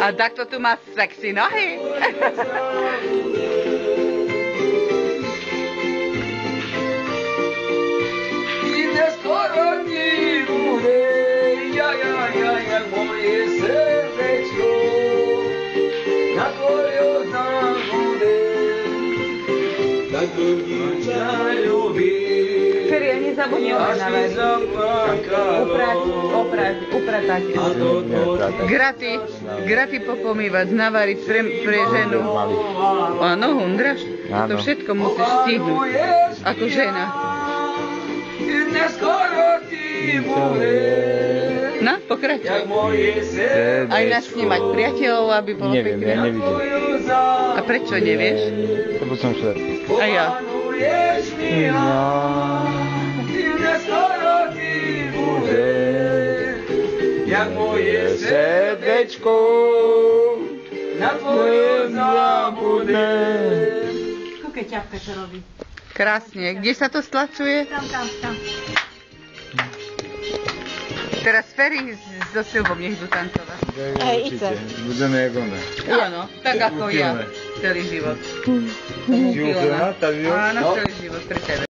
A takto tu má sexy nohy. I neskoro ti bude, jak moje srdečko, na tvoje zábude, tak ťa ľubí. Feri, ja nezabudnem navariť. Upratať. Graty popomývať, navariť pre ženu. Áno, hundraš? To všetko musíš stihnúť. Ako žena. No, pokračuj. Aj nás snímať priateľov, aby bolo pekné. Neviem, ja nevidím. A prečo nevieš? Lebo som šlepý. A ja. Jak moje srdečko na tvoje zábude. Koľké ťapka to robí? Krásne. Kde sa to stlačuje? Tam. Teraz Feri so Silvom nech idú tancovať. Hej, Ice. Budeme jak ona. Áno, tak ako ja. Celý život. Áno, Áno, celý život pre tebe.